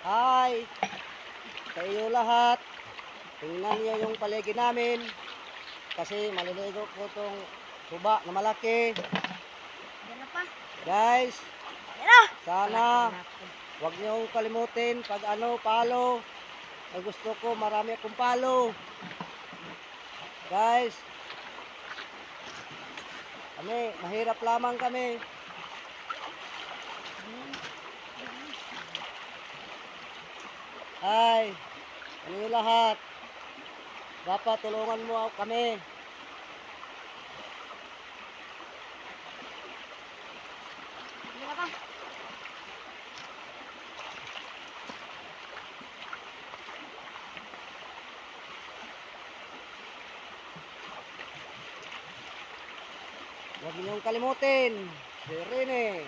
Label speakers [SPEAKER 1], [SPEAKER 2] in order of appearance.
[SPEAKER 1] Hi! Sa iyo lahat. Tingnan niyo yung paligid namin. Kasi maliligo ko itong suba na malaki.
[SPEAKER 2] Yan na pa.
[SPEAKER 1] Guys,
[SPEAKER 2] Yan na.
[SPEAKER 1] sana huwag niyong kalimutin pag follow. Ay gusto ko marami akong follow. Guys, mahirap lamang kami. Hi, ano lahat? Dapat tulungan mo kami.
[SPEAKER 2] Yan na pa.
[SPEAKER 1] Huwag niyong kalimutin. Si Rene.